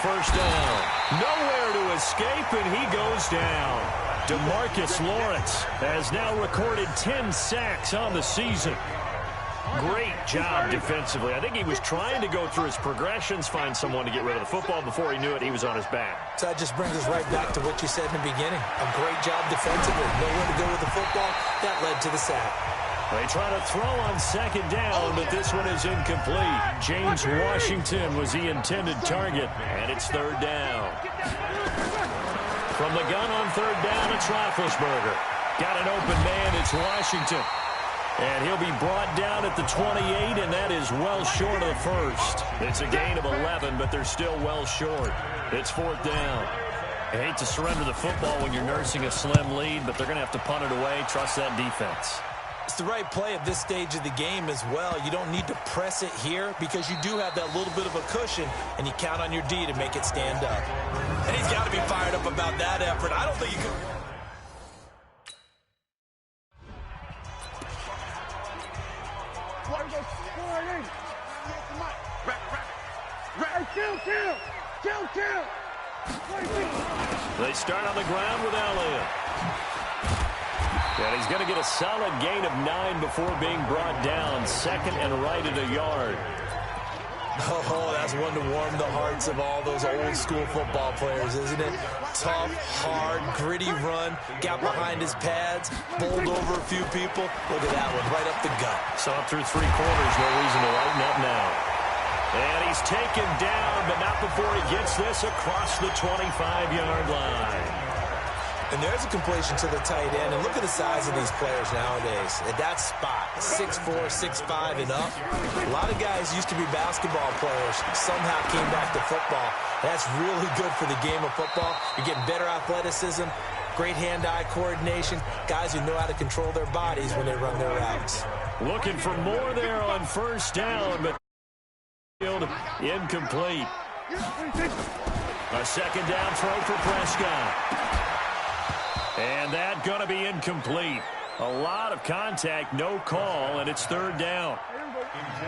first down. Nowhere to escape, and he goes down. DeMarcus Lawrence has now recorded 10 sacks on the season. Great job defensively. I think he was trying to go through his progressions, find someone to get rid of the football. Before he knew it, he was on his back. So that just brings us right back to what you said in the beginning. A great job defensively. Nowhere to go with the football. That led to the sack. They try to throw on second down, but this one is incomplete. James Washington was the intended target, and it's third down. From the gun on third down, it's Roethlisberger. Got an open man, it's Washington. And he'll be brought down at the 28, and that is well short of the first. It's a gain of 11, but they're still well short. It's fourth down. I hate to surrender the football when you're nursing a slim lead, but they're going to have to punt it away. Trust that defense. It's the right play at this stage of the game as well. You don't need to press it here because you do have that little bit of a cushion, and you count on your D to make it stand up. And he's got to be fired up about that effort. I don't think you can... They start on the ground with Elliott. And he's going to get a solid gain of 9 before being brought down. Second and right at a yard. Oh, that's one to warm the hearts of all those old school football players, isn't it? Tough, hard, gritty run. Got behind his pads, bowled over a few people. Look at that one, right up the gut. Saw it through 3 quarters. No reason to lighten up now. And he's taken down, but not before he gets this across the 25-yard line. And there's a completion to the tight end. And look at the size of these players nowadays. At that spot, 6'4", 6'5", and up. A lot of guys used to be basketball players, somehow came back to football. That's really good for the game of football. You're getting better athleticism, great hand-eye coordination, guys who know how to control their bodies when they run their routes. Looking for more there on first down, but incomplete. A second down throw for Prescott. And that going to be incomplete. A lot of contact, no call, and it's third down.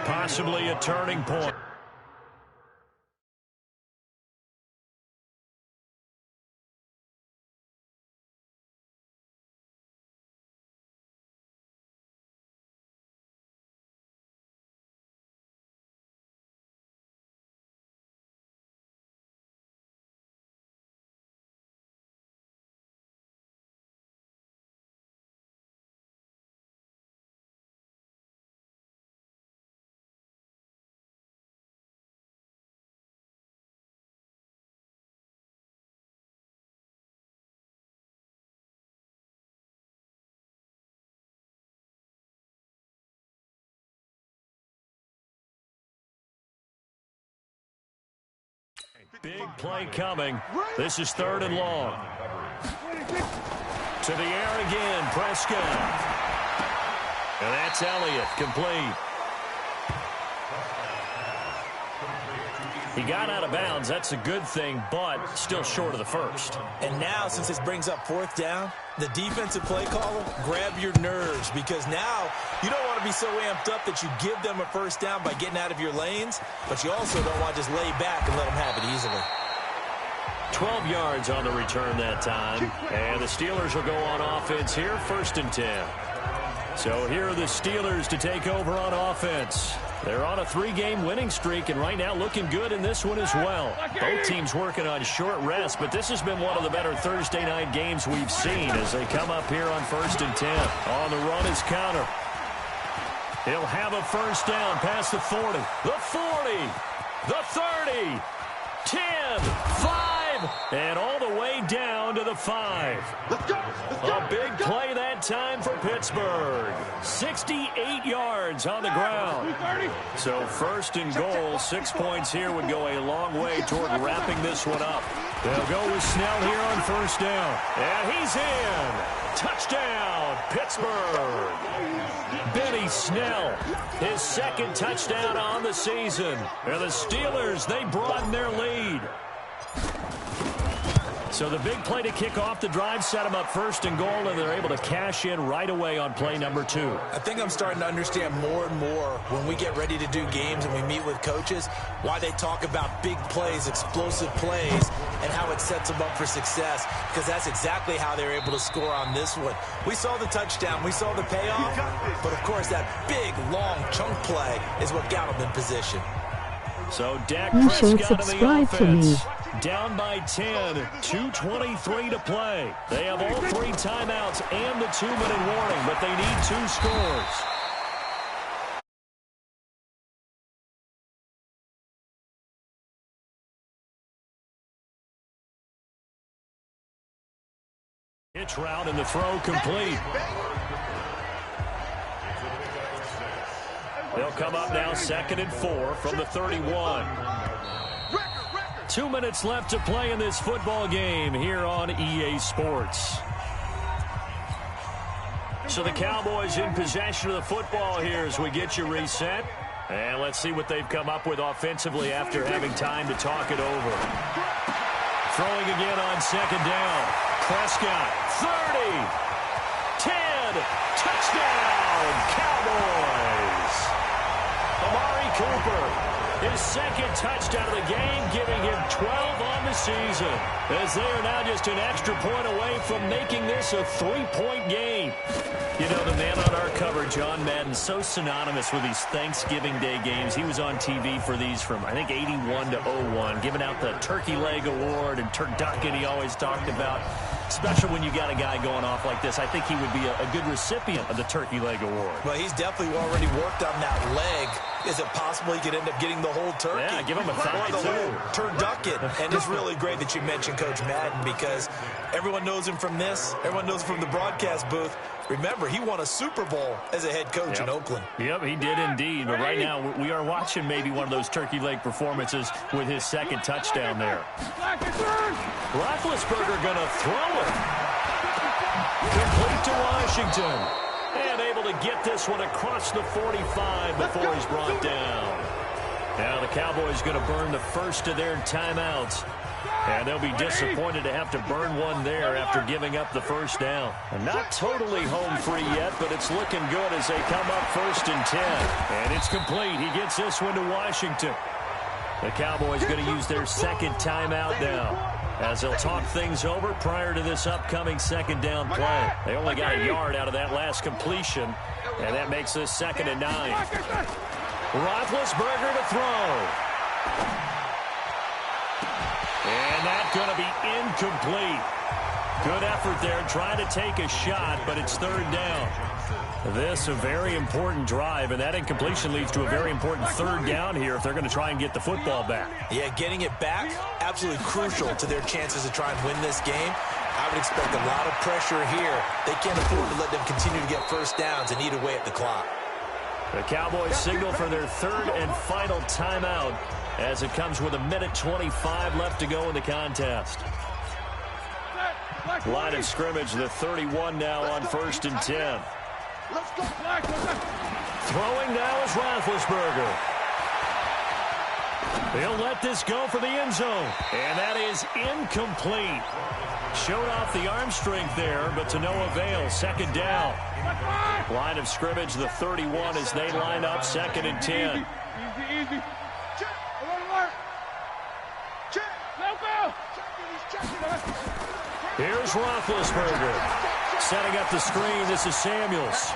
Possibly a turning point. Big play coming. This is third and long. To the air again, Prescott. And that's Elliott, complete. He got out of bounds. That's a good thing, but still short of the first. And now, since this brings up fourth down, the defensive play caller, grab your nerves, because now you don't want to be so amped up that you give them a first down by getting out of your lanes, but you also don't want to just lay back and let them have it easily. 12 yards on the return that time, and the Steelers will go on offense here, 1st and 10. So here are the Steelers to take over on offense. They're on a 3-game winning streak, and right now looking good in this one as well. Both teams working on short rest, but this has been one of the better Thursday night games we've seen as they come up here on 1st and 10. On the run is Counter. He'll have a first down past the 40, the 40, the 30, 10, 5, and all the way down to the 5. Let's go. A big play that time for Pittsburgh. 68 yards on the ground. So 1st and goal, 6 points here would go a long way toward wrapping this one up. They'll go with Snell here on first down. And he's in. Touchdown, Pittsburgh. Benny Snell, his 2nd touchdown on the season. And the Steelers, they broaden their lead. So the big play to kick off the drive set them up first and goal, and they're able to cash in right away on play number 2. I think I'm starting to understand more and more when we get ready to do games and we meet with coaches why they talk about big plays, explosive plays, and how it sets them up for success, because that's exactly how they're able to score on this one. We saw the touchdown. We saw the payoff. But, of course, that big, long chunk play is what got them in position. So Dak Prescott in the offense. Down by 10, 2:23 to play. They have all 3 timeouts and the 2-minute warning, but they need 2 scores. Pitch route and the throw complete. They'll come up now 2nd and 4 from the 31. 2 minutes left to play in this football game here on EA Sports. So the Cowboys in possession of the football here as we get you reset. And let's see what they've come up with offensively after having time to talk it over. Throwing again on 2nd down. Prescott, 30, 10, touchdown, Cowboys. Amari Cooper. His 2nd touchdown of the game, giving him 12 on the season, as they are now just an extra point away from making this a 3-point game. You know, the man on our cover, John Madden, so synonymous with these Thanksgiving Day games. He was on TV for these from, I think, 81 to 01, giving out the Turkey Leg Award and turducken he always talked about. Especially when you got a guy going off like this, I think he would be a good recipient of the Turkey Leg Award. Well, he's definitely already worked on that leg. Is it possible he could end up getting the whole turkey? Yeah, give him a thigh, or the whole turducken. And it's really great that you mentioned Coach Madden, because everyone knows him from this. Everyone knows him from the broadcast booth. Remember, he won a Super Bowl as a head coach in Oakland. Yep, he did indeed. But right now, we are watching maybe one of those turkey leg performances with his 2nd touchdown there. Roethlisberger going to throw it. Complete to Washington. And able to get this one across the 45 before he's brought down. Now the Cowboys going to burn the first of their timeouts. And they'll be disappointed to have to burn one there after giving up the first down. And not totally home free yet, but it's looking good as they come up 1st and 10. And it's complete. He gets this one to Washington. The Cowboys going to use their 2nd timeout now, as they'll talk things over prior to this upcoming 2nd down play. They only got a yard out of that last completion, and that makes this 2nd and 9. Roethlisberger to throw. And that's going to be incomplete. Good effort there, trying to take a shot, but it's 3rd down. This a very important drive, and that incompletion leads to a very important 3rd down here if they're going to try and get the football back. Yeah, getting it back, absolutely crucial to their chances to try and win this game. I would expect a lot of pressure here. They can't afford to let them continue to get first downs and eat away at the clock. The Cowboys signal for their 3rd and final timeout as it comes with 1:25 left to go in the contest. Line of scrimmage, the 31 now on 1st and 10. Throwing now is Roethlisberger. They'll let this go for the end zone. And that is incomplete. Showed off the arm strength there, but to no avail. 2nd down. Line of scrimmage, the 31 as they line up 2nd and 10. Easy. Here's Roethlisberger. Setting up the screen, this is Samuels.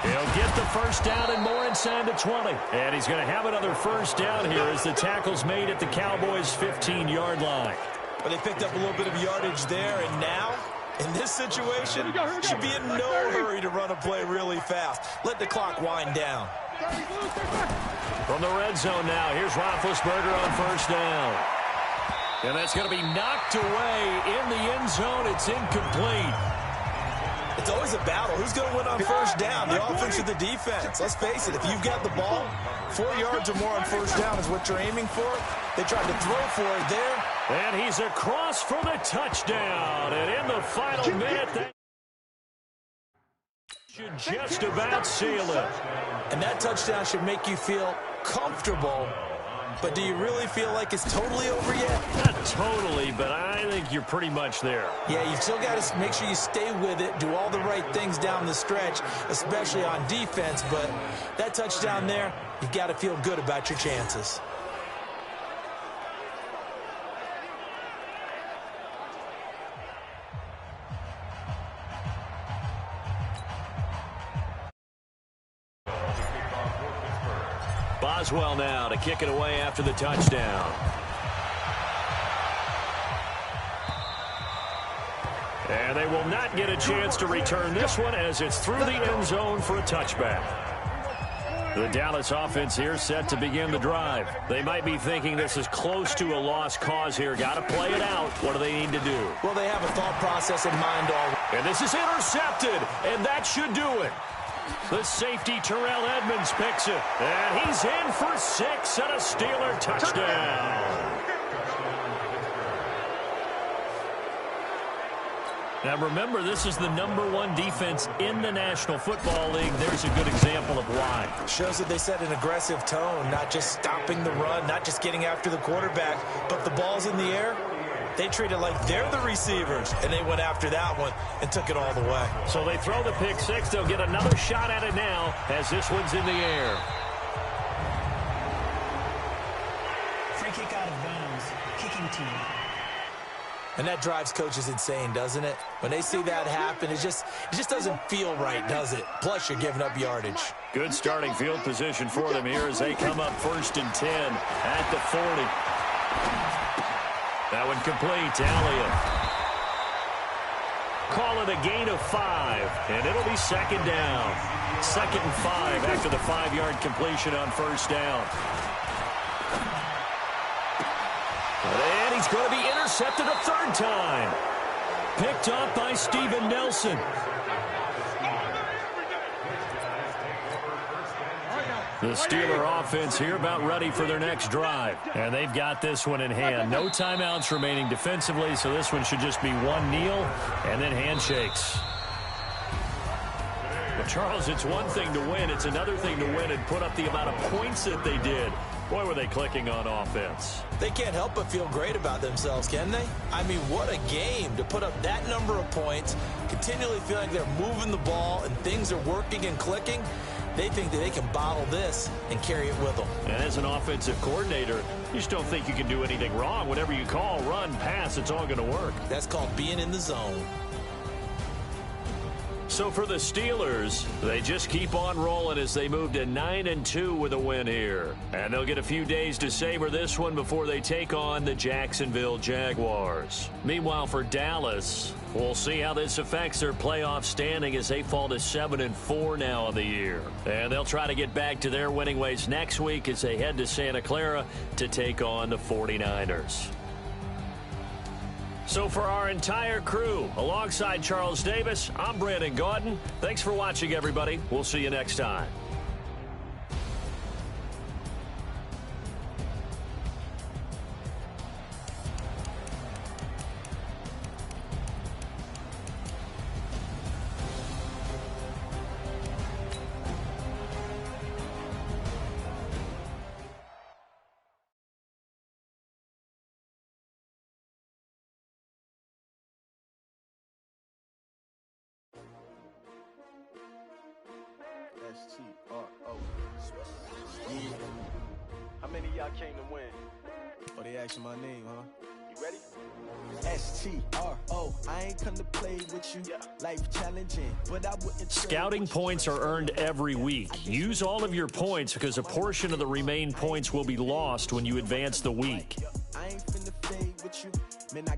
He'll get the first down and more inside the 20. And he's going to have another first down here as the tackle's made at the Cowboys' 15-yard line. But they picked up a little bit of yardage there, and now, in this situation, should be in no hurry to run a play really fast. Let the clock wind down. From the red zone now, here's Roethlisberger on 1st down. And that's going to be knocked away in the end zone. It's incomplete. It's always a battle. Who's going to win on 1st down, the offense or the defense? Let's face it, if you've got the ball, 4 yards or more on 1st down is what you're aiming for. They tried to throw for it there. And he's across for the touchdown. And in the final minute, that should just about seal it. And that touchdown should make you feel comfortable. But do you really feel like it's totally over yet? Not totally, but I think you're pretty much there. Yeah, you still got to make sure you stay with it, do all the right things down the stretch, especially on defense. But that touchdown there, you've got to feel good about your chances. Boswell now to kick it away after the touchdown. And they will not get a chance to return this one as it's through the end zone for a touchback. The Dallas offense here set to begin the drive. They might be thinking this is close to a lost cause here. Got to play it out. What do they need to do? Well, they have a thought process in mind already. And this is intercepted, and that should do it. The safety, Terrell Edmonds, picks it. And he's in for 6 and a Steeler touchdown. Now, remember, this is the #1 defense in the National Football League. There's a good example of why. Shows that they set an aggressive tone, not just stopping the run, not just getting after the quarterback, but the ball's in the air. They treat it like they're the receivers, and they went after that one and took it all the way. So they throw the pick six. They'll get another shot at it now as this one's in the air. Free kick out of bounds. Kicking team. And that drives coaches insane, doesn't it? When they see that happen, it just doesn't feel right, does it? Plus, you're giving up yardage. Good starting field position for them here as they come up 1st and 10 at the 40. That one complete to Elliott. Call it a gain of 5, and it'll be 2nd down. 2nd and 5 after the 5-yard completion on 1st down. And he's going to be intercepted a 3rd time. Picked up by Steven Nelson. The Steeler offense here about ready for their next drive. And they've got this one in hand. No timeouts remaining defensively, so this one should just be one kneel and then handshakes. Well, Charles, it's one thing to win. It's another thing to win and put up the amount of points that they did. Boy, were they clicking on offense. They can't help but feel great about themselves, can they? I mean, what a game to put up that number of points, continually feeling they're moving the ball and things are working and clicking. They think that they can bottle this and carry it with them. And as an offensive coordinator, you just don't think you can do anything wrong. Whatever you call, run, pass, it's all going to work. That's called being in the zone. So for the Steelers, they just keep on rolling as they move to 9-2 with a win here. And they'll get a few days to savor this one before they take on the Jacksonville Jaguars. Meanwhile, for Dallas, we'll see how this affects their playoff standing as they fall to 7-4 now on the year. And they'll try to get back to their winning ways next week as they head to Santa Clara to take on the 49ers. So for our entire crew, alongside Charles Davis, I'm Brandon Gaudin. Thanks for watching, everybody. We'll see you next time. S-T-R-O. Yeah. How many of y'all came to win? Oh, they asking my name, huh? You ready? S-T-R-O. I ain't come to play with you. Life challenging, but I wouldn't. Scouting points are earned every week. Use all of your points because a portion of the remaining points will be lost when you advance the week. I ain't finna fade with you. Man, I